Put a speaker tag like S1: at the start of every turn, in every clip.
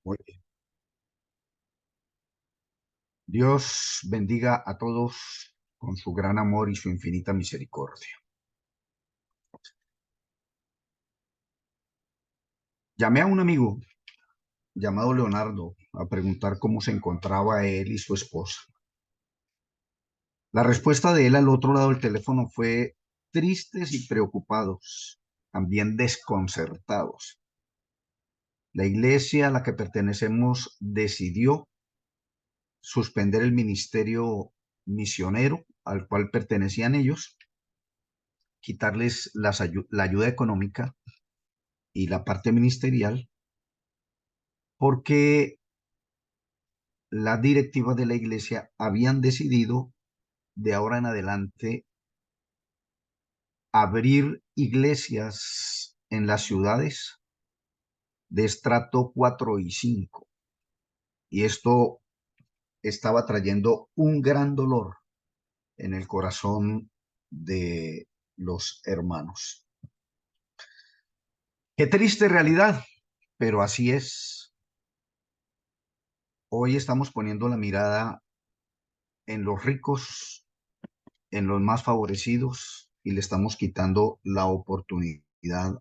S1: Muy bien. Dios bendiga a todos con su gran amor y su infinita misericordia. Llamé a un amigo llamado Leonardo a preguntar cómo se encontraba él y su esposa. La respuesta de él al otro lado del teléfono fue tristes y preocupados, también desconcertados. La iglesia a la que pertenecemos decidió suspender el ministerio misionero al cual pertenecían ellos, quitarles la ayuda económica y la parte ministerial, porque las directivas de la iglesia habían decidido de ahora en adelante abrir iglesias en las ciudades de estrato 4 y 5. Y esto estaba trayendo un gran dolor en el corazón de los hermanos. Qué triste realidad, pero así es. Hoy estamos poniendo la mirada en los ricos, en los más favorecidos, y le estamos quitando la oportunidad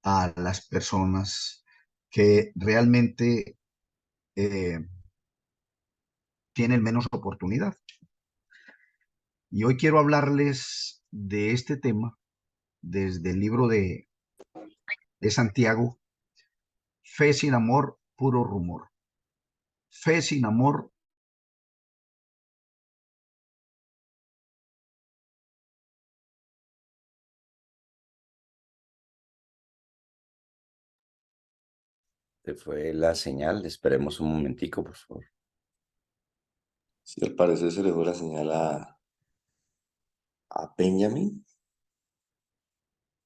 S1: a las personas que realmente eh, tienen menos oportunidad. Y hoy quiero hablarles de este tema desde el libro de Santiago, Fe sin amor, puro rumor. Fe sin amor.
S2: Se fue la señal, esperemos un momentico, por favor.
S3: Sí, al parecer se le fue la señal a Benjamin.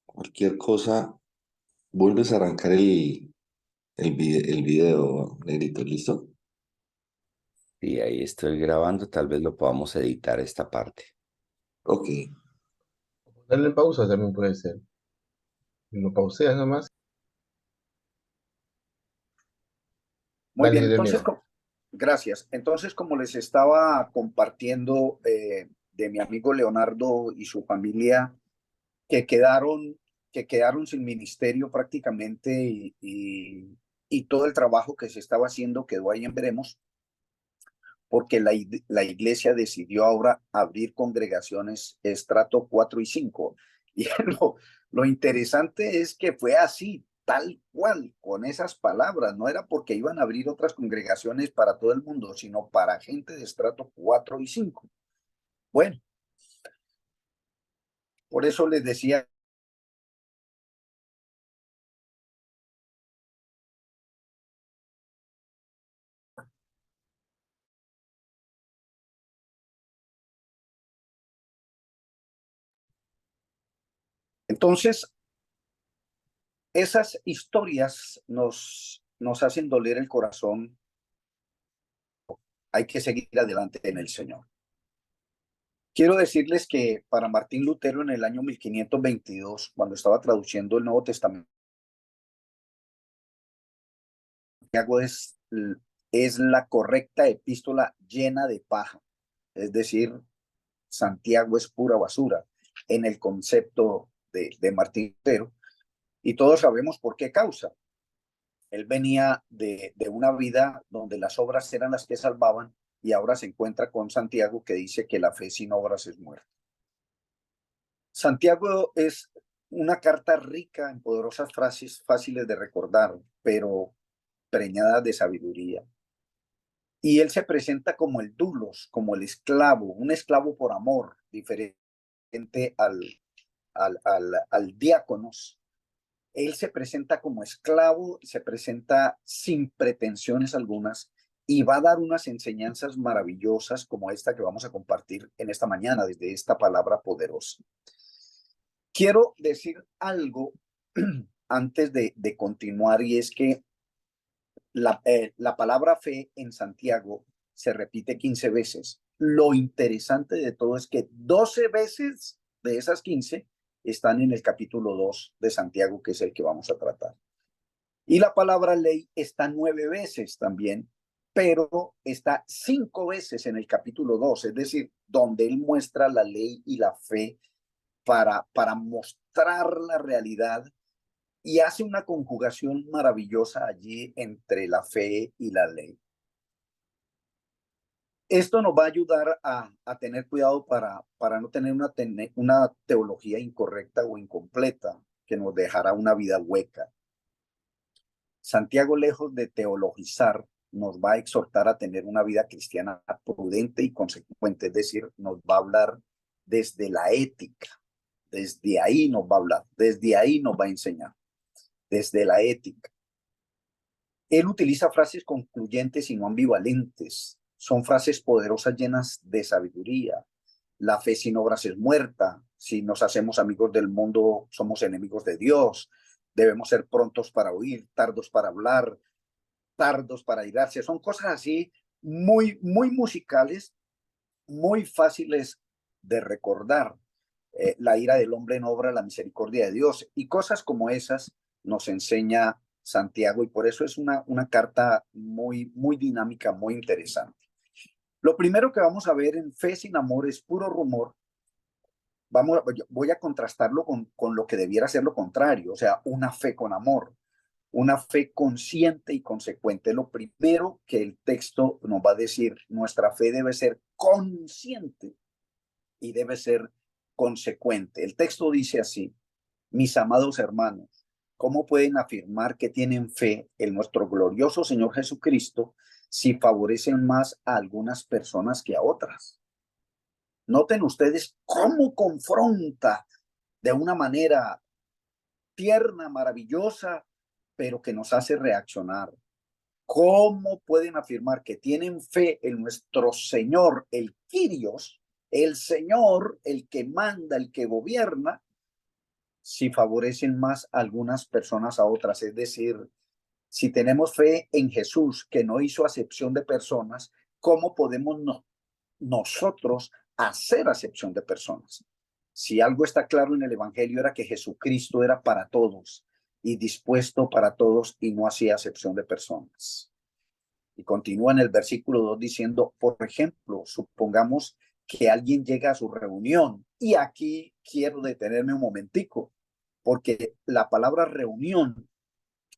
S3: Cualquier cosa, vuelves a arrancar el video, Negrito, ¿listo?
S2: Y ahí estoy grabando, tal vez lo podamos editar esta parte.
S3: Ok.
S4: Darle pausa también puede ser. Lo pauseas nomás.
S1: Muy
S4: Dale,
S1: bien, entonces,
S4: Demian.
S1: gracias. Entonces, como les estaba compartiendo de mi amigo Leonardo y su familia, que quedaron, que quedaron sin ministerio prácticamente y todo el trabajo que se estaba haciendo quedó ahí en veremos, porque la iglesia decidió ahora abrir congregaciones estrato 4 y 5. Y lo interesante es que fue así, tal cual, con esas palabras. No era porque iban a abrir otras congregaciones para todo el mundo, sino para gente de estrato 4 y 5. Bueno, por eso les decía. Entonces, esas historias nos hacen doler el corazón. Hay que seguir adelante en el Señor. Quiero decirles que para Martín Lutero en el año 1522, cuando estaba traduciendo el Nuevo Testamento, Santiago es la correcta epístola llena de paja. Es decir, Santiago es pura basura en el concepto de Martín Lutero. Y todos sabemos por qué causa. Él venía de una vida donde las obras eran las que salvaban y ahora se encuentra con Santiago que dice que la fe sin obras es muerta. Santiago es una carta rica en poderosas frases fáciles de recordar, pero preñadas de sabiduría. Y él se presenta como el doulos, como el esclavo, un esclavo por amor, diferente al diáconos. Él se presenta como esclavo, se presenta sin pretensiones algunas y va a dar unas enseñanzas maravillosas como esta que vamos a compartir en esta mañana desde esta palabra poderosa. Quiero decir algo antes de continuar y es que la palabra fe en Santiago se repite 15 veces. Lo interesante de todo es que 12 veces de esas 15 están en el capítulo 2 de Santiago, que es el que vamos a tratar. Y la palabra ley está 9 veces también, pero está 5 veces en el capítulo 2, es decir, donde él muestra la ley y la fe para mostrar la realidad y hace una conjugación maravillosa allí entre la fe y la ley. Esto nos va a ayudar a tener cuidado para no tener una teología incorrecta o incompleta que nos dejará una vida hueca. Santiago, lejos de teologizar, nos va a exhortar a tener una vida cristiana prudente y consecuente, es decir, nos va a hablar desde la ética, desde ahí nos va a hablar, desde ahí nos va a enseñar, desde la ética. Él utiliza frases concluyentes y no ambivalentes, son frases poderosas llenas de sabiduría. La fe sin obras es muerta, si nos hacemos amigos del mundo somos enemigos de Dios, debemos ser prontos para oír, tardos para hablar, tardos para irarse. Son cosas así muy musicales, muy fáciles de recordar. La ira del hombre no obra la misericordia de Dios. Y cosas como esas nos enseña Santiago y por eso es una carta muy dinámica, muy interesante. Lo primero que vamos a ver en Fe sin amor es puro rumor. Voy a contrastarlo con lo que debiera ser lo contrario, o sea, una fe con amor. Una fe consciente y consecuente. Lo primero que el texto nos va a decir, nuestra fe debe ser consciente y debe ser consecuente. El texto dice así, mis amados hermanos, ¿cómo pueden afirmar que tienen fe en nuestro glorioso Señor Jesucristo si favorecen más a algunas personas que a otras? Noten ustedes cómo confronta de una manera tierna, maravillosa, pero que nos hace reaccionar. ¿Cómo pueden afirmar que tienen fe en nuestro Señor, el Kyrios, el Señor, el que manda, el que gobierna, si favorecen más a algunas personas a otras? Es decir, si tenemos fe en Jesús, que no hizo acepción de personas, ¿cómo podemos nosotros hacer acepción de personas? Si algo está claro en el Evangelio era que Jesucristo era para todos y dispuesto para todos y no hacía acepción de personas. Y continúa en el versículo 2 diciendo, por ejemplo, supongamos que alguien llega a su reunión, y aquí quiero detenerme un momentico, porque la palabra reunión,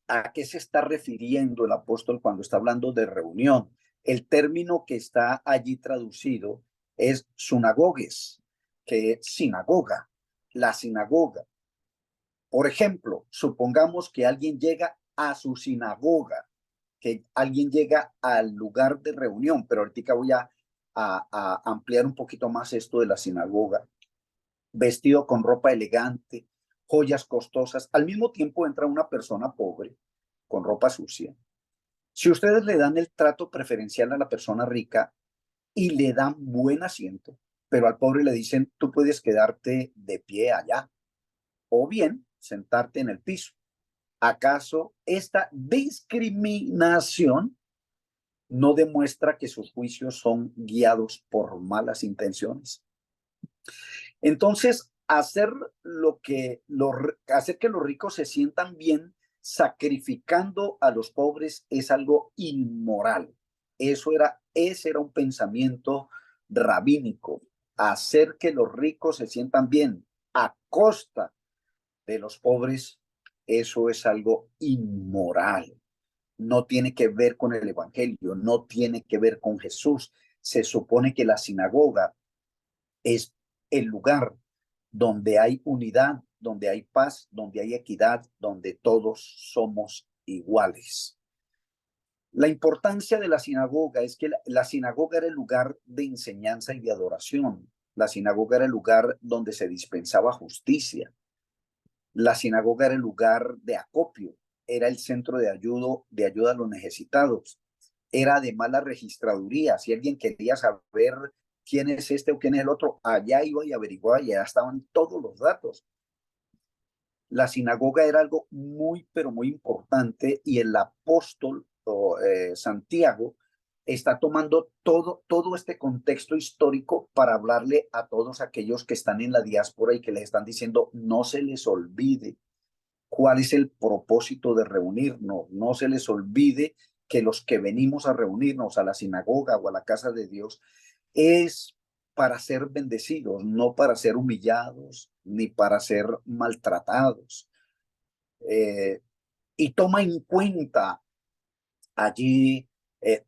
S1: ¿a qué se está refiriendo el apóstol cuando está hablando de reunión? El término que está allí traducido es sunagogues, que es sinagoga, la sinagoga. Por ejemplo, supongamos que alguien llega a su sinagoga, que alguien llega al lugar de reunión, pero ahorita voy a ampliar un poquito más esto de la sinagoga, vestido con ropa elegante, joyas costosas, al mismo tiempo entra una persona pobre con ropa sucia. Si ustedes le dan el trato preferencial a la persona rica y le dan buen asiento, pero al pobre le dicen, tú puedes quedarte de pie allá, o bien sentarte en el piso. ¿Acaso esta discriminación no demuestra que sus juicios son guiados por malas intenciones? Entonces, hacer que los ricos se sientan bien sacrificando a los pobres es algo inmoral. Ese era un pensamiento rabínico. Hacer que los ricos se sientan bien a costa de los pobres, eso es algo inmoral. No tiene que ver con el evangelio, no tiene que ver con Jesús. Se supone que la sinagoga es el lugar donde hay unidad, donde hay paz, donde hay equidad, donde todos somos iguales. La importancia de la sinagoga es que la sinagoga era el lugar de enseñanza y de adoración. La sinagoga era el lugar donde se dispensaba justicia. La sinagoga era el lugar de acopio, era el centro de ayuda a los necesitados. Era además la registraduría. Si alguien quería saber quién es este o quién es el otro, allá iba y averiguaba y allá estaban todos los datos. La sinagoga era algo pero muy importante, y el apóstol Santiago está tomando todo este contexto histórico para hablarle a todos aquellos que están en la diáspora y que les están diciendo, no se les olvide cuál es el propósito de reunirnos. No se les olvide que los que venimos a reunirnos a la sinagoga o a la casa de Dios es para ser bendecidos, no para ser humillados ni para ser maltratados. Y toma en cuenta allí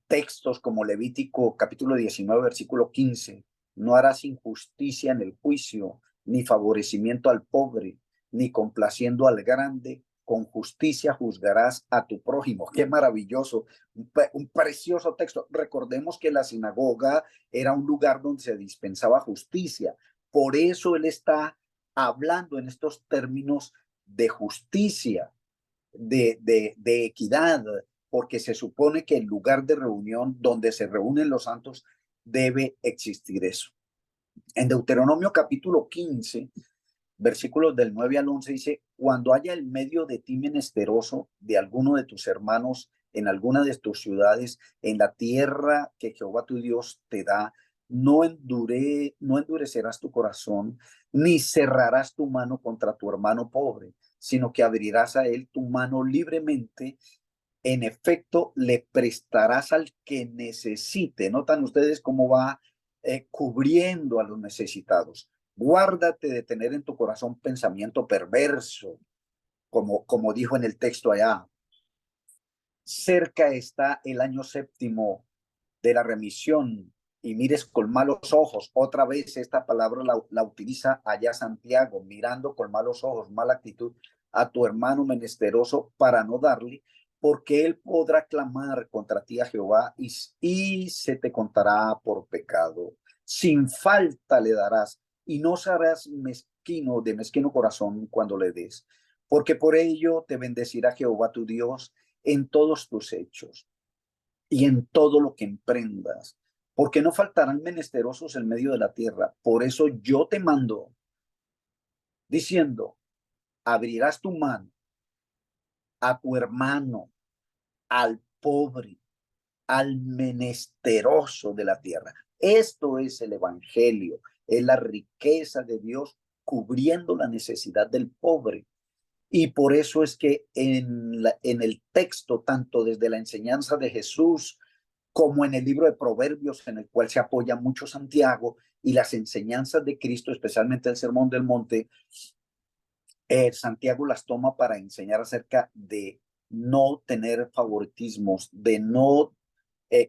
S1: textos como Levítico capítulo 19, versículo 15. No harás injusticia en el juicio, ni favorecimiento al pobre, ni complaciendo al grande. Con justicia juzgarás a tu prójimo. Qué maravilloso, un precioso texto. Recordemos que la sinagoga era un lugar donde se dispensaba justicia. Por eso él está hablando en estos términos de justicia, de equidad, porque se supone que el lugar de reunión donde se reúnen los santos debe existir eso. En Deuteronomio capítulo 15, versículos del 9 al 11 dice: cuando haya el medio de ti menesteroso de alguno de tus hermanos en alguna de tus ciudades, en la tierra que Jehová tu Dios te da, no endurecerás tu corazón, ni cerrarás tu mano contra tu hermano pobre, sino que abrirás a él tu mano libremente. En efecto, le prestarás al que necesite. Notan ustedes cómo va cubriendo a los necesitados. Guárdate de tener en tu corazón pensamiento perverso, como dijo en el texto allá. Cerca está el año séptimo de la remisión y mires con malos ojos. Otra vez esta palabra la utiliza allá Santiago, mirando con malos ojos, mala actitud a tu hermano menesteroso para no darle, porque él podrá clamar contra ti a Jehová y se te contará por pecado. Sin falta le darás y no serás mezquino de mezquino corazón cuando le des, porque por ello te bendecirá Jehová tu Dios en todos tus hechos y en todo lo que emprendas, porque no faltarán menesterosos en medio de la tierra. Por eso yo te mando, diciendo: abrirás tu mano a tu hermano, al pobre, al menesteroso de la tierra. Esto es el evangelio, es la riqueza de Dios cubriendo la necesidad del pobre. Y por eso es que en el texto, tanto desde la enseñanza de Jesús como en el libro de Proverbios, en el cual se apoya mucho Santiago, y las enseñanzas de Cristo, especialmente el Sermón del Monte, Santiago las toma para enseñar acerca de no tener favoritismos, de no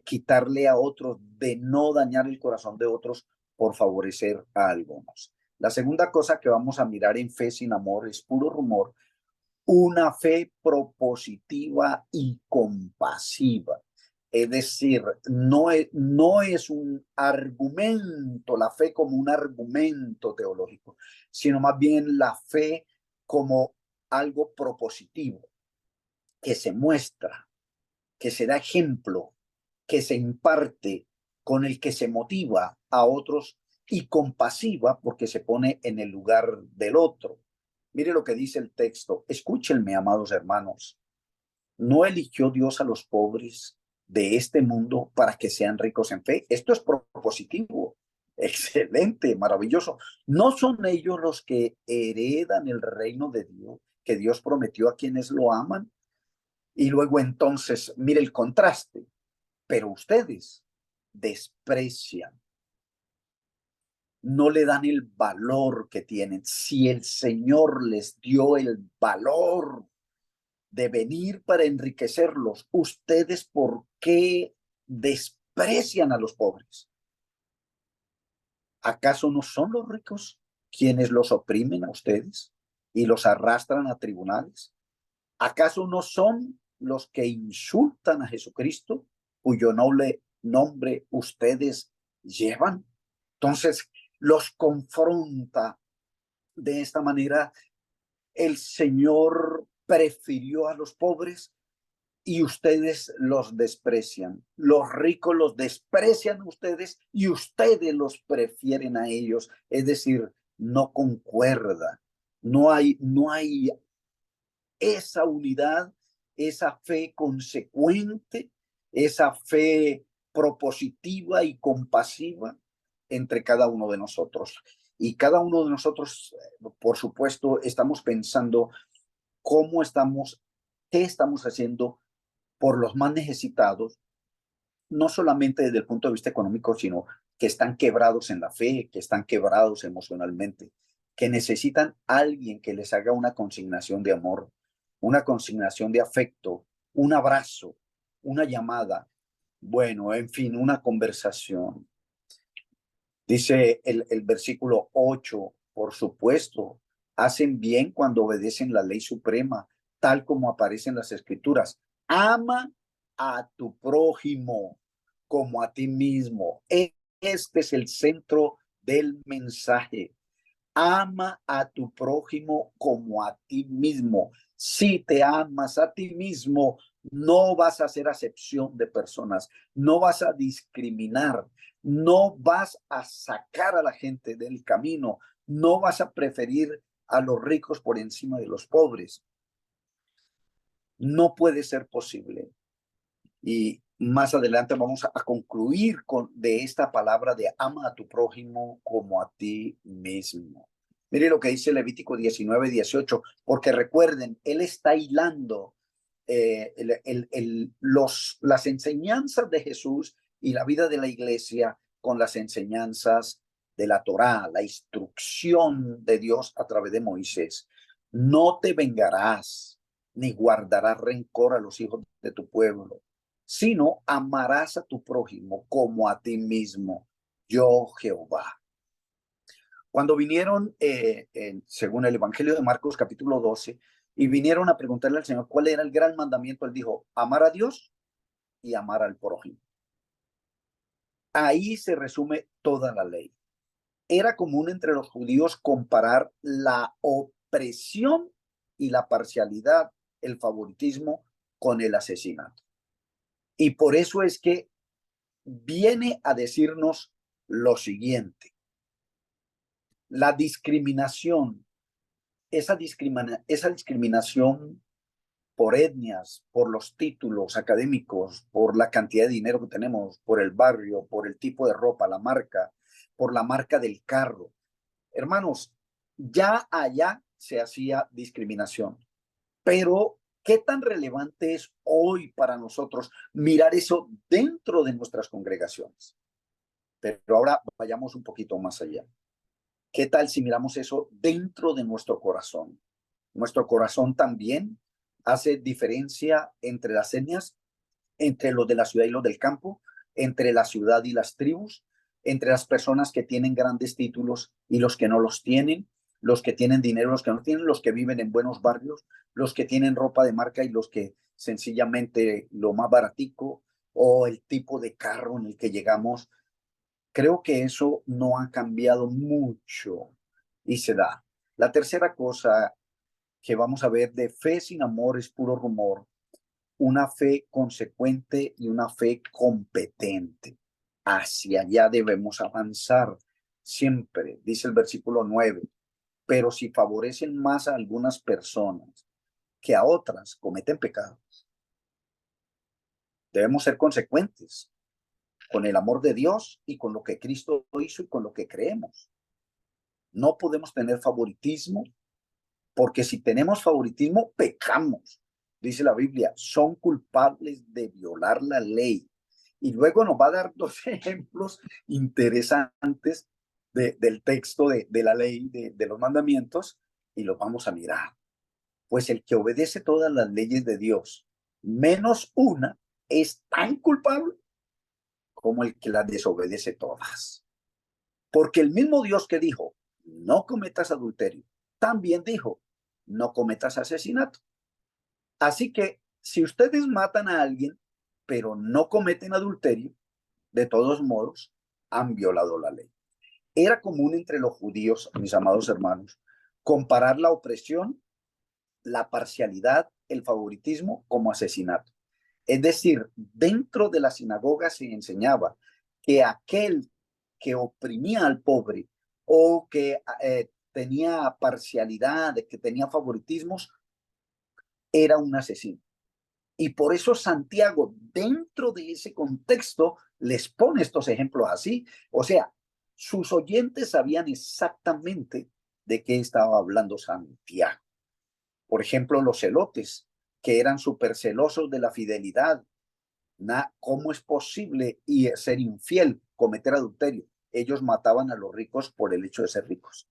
S1: quitarle a otros, de no dañar el corazón de otros por favorecer a algunos. La segunda cosa que vamos a mirar en Fe sin Amor es puro rumor, una fe propositiva y compasiva. Es decir, no es un argumento, la fe como un argumento teológico, sino más bien la fe como algo propositivo, que se muestra, que se da ejemplo, que se imparte, con el que se motiva a otros, y compasiva porque se pone en el lugar del otro. Mire lo que dice el texto. Escúchenme, amados hermanos. ¿No eligió Dios a los pobres de este mundo para que sean ricos en fe? Esto es propositivo. Excelente, maravilloso. ¿No son ellos los que heredan el reino de Dios que Dios prometió a quienes lo aman? Y luego entonces, mire el contraste. Pero ustedes desprecian, no le dan el valor que tienen. Si el Señor les dio el valor de venir para enriquecerlos, ¿ustedes por qué desprecian a los pobres? ¿Acaso no son los ricos quienes los oprimen a ustedes y los arrastran a tribunales? ¿Acaso no son los que insultan a Jesucristo, cuyo noble nombre ustedes llevan? Entonces los confronta de esta manera. El Señor prefirió a los pobres y ustedes los desprecian. Los ricos los desprecian a ustedes y ustedes los prefieren a ellos. Es decir, no concuerda. No hay esa unidad, esa fe consecuente, esa fe propositiva y compasiva entre cada uno de nosotros. Y cada uno de nosotros, por supuesto, estamos pensando qué estamos haciendo por los más necesitados, no solamente desde el punto de vista económico, sino que están quebrados en la fe, que están quebrados emocionalmente, que necesitan a alguien que les haga una consignación de amor, una consignación de afecto, un abrazo, una llamada, bueno, en fin, una conversación. Dice el versículo 8, por supuesto, hacen bien cuando obedecen la ley suprema, tal como aparece en las escrituras. Ama a tu prójimo como a ti mismo. Este es el centro del mensaje. Ama a tu prójimo como a ti mismo. Si te amas a ti mismo, no vas a hacer acepción de personas, no vas a discriminar, no vas a sacar a la gente del camino, no vas a preferir a los ricos por encima de los pobres. No puede ser posible. Y más adelante vamos a concluir de esta palabra de ama a tu prójimo como a ti mismo. Mire lo que dice Levítico 19:18, porque recuerden, él está hilando las enseñanzas de Jesús y la vida de la iglesia con las enseñanzas de la Torá, la instrucción de Dios a través de Moisés. No te vengarás ni guardarás rencor a los hijos de tu pueblo, sino amarás a tu prójimo como a ti mismo, yo Jehová. Cuando vinieron, según el Evangelio de Marcos capítulo 12, y vinieron a preguntarle al Señor cuál era el gran mandamiento, él dijo, amar a Dios y amar al prójimo. Ahí se resume toda la ley. Era común entre los judíos comparar la opresión y la parcialidad, el favoritismo, con el asesinato. Y por eso es que viene a decirnos lo siguiente. La discriminación, esa discriminación por etnias, por los títulos académicos, por la cantidad de dinero que tenemos, por el barrio, por el tipo de ropa, la marca, por la marca del carro. Hermanos, ya allá se hacía discriminación, pero ¿qué tan relevante es hoy para nosotros mirar eso dentro de nuestras congregaciones? Pero ahora vayamos un poquito más allá. ¿Qué tal si miramos eso dentro de nuestro corazón? Nuestro corazón también hace diferencia entre las etnias, entre los de la ciudad y los del campo, entre la ciudad y las tribus, entre las personas que tienen grandes títulos y los que no los tienen, los que tienen dinero, los que no tienen, los que viven en buenos barrios, los que tienen ropa de marca y los que sencillamente lo más baratico, o el tipo de carro en el que llegamos. Creo que eso no ha cambiado mucho y se da. La tercera cosa que vamos a ver de fe sin amor es puro rumor, una fe consecuente y una fe competente. Hacia allá debemos avanzar siempre, dice el versículo 9. Pero si favorecen más a algunas personas que a otras, cometen pecados. Debemos ser consecuentes con el amor de Dios y con lo que Cristo hizo y con lo que creemos. No podemos tener favoritismo, porque si tenemos favoritismo, pecamos. Dice la Biblia, son culpables de violar la ley. Y luego nos va a dar dos ejemplos interesantes del texto de la ley, de los mandamientos, y los vamos a mirar. Pues el que obedece todas las leyes de Dios, menos una, es tan culpable como el que las desobedece todas. Porque el mismo Dios que dijo, no cometas adulterio, también dijo, no cometas asesinato. Así que si ustedes matan a alguien, pero no cometen adulterio, de todos modos, han violado la ley. Era común entre los judíos, mis amados hermanos, comparar la opresión, la parcialidad, el favoritismo como asesinato. Es decir, dentro de la sinagoga se enseñaba que aquel que oprimía al pobre o que tenía parcialidad, que tenía favoritismos, era un asesino. Y por eso Santiago, dentro de ese contexto, les pone estos ejemplos así. O sea, sus oyentes sabían exactamente de qué estaba hablando Santiago. Por ejemplo, los celotes, que eran súper celosos de la fidelidad. ¿Cómo es posible ser infiel, cometer adulterio? Ellos mataban a los ricos por el hecho de ser ricos.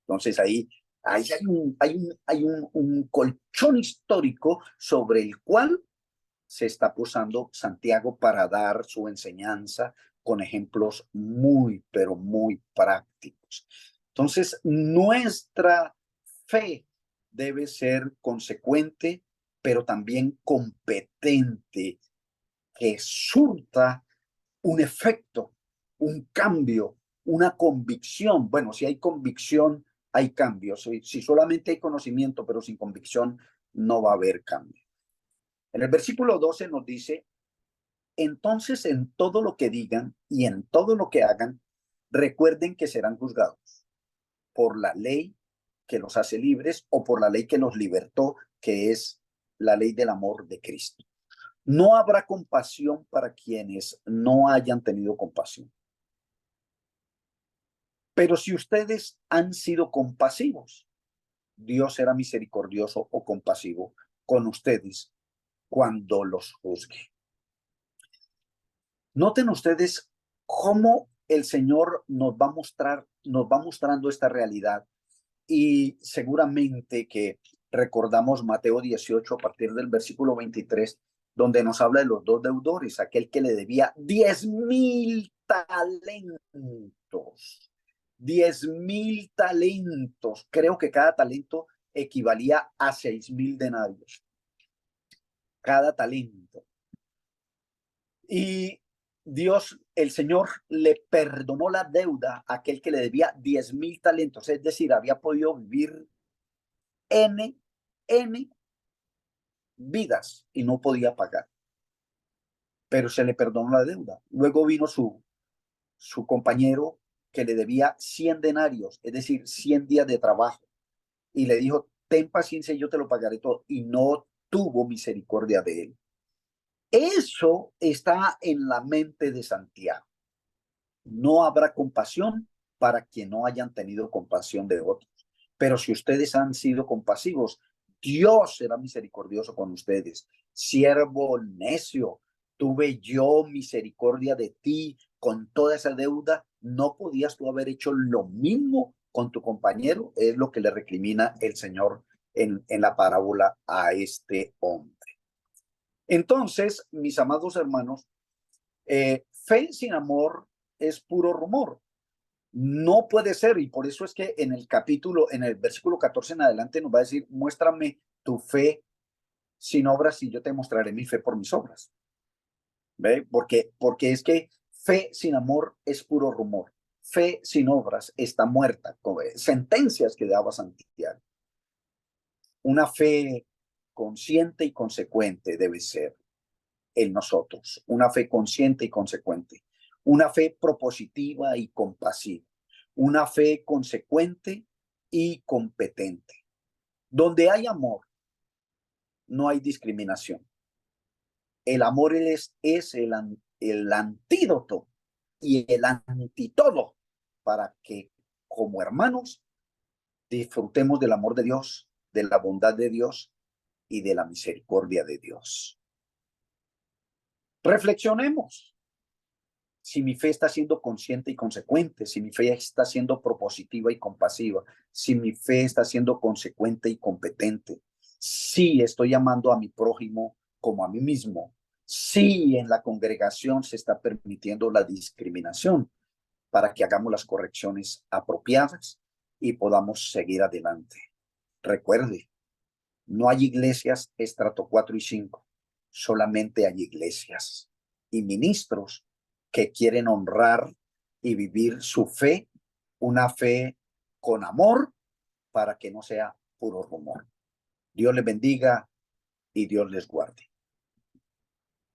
S1: Entonces ahí hay un colchón histórico sobre el cual se está posando Santiago para dar su enseñanza con ejemplos muy, pero muy prácticos. Entonces, nuestra fe debe ser consecuente, pero también competente, que surta un efecto, un cambio, una convicción. Bueno, si hay convicción, hay cambio. Si solamente hay conocimiento, pero sin convicción, no va a haber cambio. En el versículo 12 nos dice, entonces en todo lo que digan y en todo lo que hagan, recuerden que serán juzgados por la ley que los hace libres o por la ley que los libertó, que es la ley del amor de Cristo. No habrá compasión para quienes no hayan tenido compasión. Pero si ustedes han sido compasivos, Dios será misericordioso o compasivo con ustedes cuando los juzgue. Noten ustedes cómo el Señor nos va mostrando esta realidad, y seguramente que recordamos Mateo 18 a partir del versículo 23, donde nos habla de los dos deudores, aquel que le debía 10,000 talentos. 10,000 talentos. Creo que cada talento equivalía a 6,000 denarios. Cada talento. Y Dios, el Señor, le perdonó la deuda a aquel que le debía 10,000 talentos. Es decir, había podido vivir N vidas y no podía pagar. Pero se le perdonó la deuda. Luego vino su compañero que le debía 100 denarios, es decir, 100 días de trabajo. Y le dijo, ten paciencia y yo te lo pagaré todo. Y no tuvo misericordia de él. Eso está en la mente de Santiago. No habrá compasión para quien no hayan tenido compasión de otros. Pero si ustedes han sido compasivos, Dios será misericordioso con ustedes. Siervo necio, tuve yo misericordia de ti con toda esa deuda. ¿No podías tú haber hecho lo mismo con tu compañero? Es lo que le recrimina el Señor en la parábola a este hombre. Entonces, mis amados hermanos, fe sin amor es puro rumor. No puede ser, y por eso es que en el versículo 14 en adelante nos va a decir, muéstrame tu fe sin obras y yo te mostraré mi fe por mis obras. ¿Ve? Porque es que fe sin amor es puro rumor. Fe sin obras está muerta. Sentencias que daba Santiago. Una fe consciente y consecuente debe ser en nosotros. Una fe consciente y consecuente. Una fe propositiva y compasiva. Una fe consecuente y competente. Donde hay amor, no hay discriminación. El amor es el antídoto y el antitodo para que como hermanos disfrutemos del amor de Dios, de la bondad de Dios y de la misericordia de Dios. Reflexionemos. Si mi fe está siendo consciente y consecuente, si mi fe está siendo propositiva y compasiva, si mi fe está siendo consecuente y competente, si estoy amando a mi prójimo como a mí mismo, si en la congregación se está permitiendo la discriminación para que hagamos las correcciones apropiadas y podamos seguir adelante. Recuerde, no hay iglesias estrato 4 y 5, solamente hay iglesias y ministros que quieren honrar y vivir su fe, una fe con amor, para que no sea puro rumor. Dios les bendiga y Dios les guarde.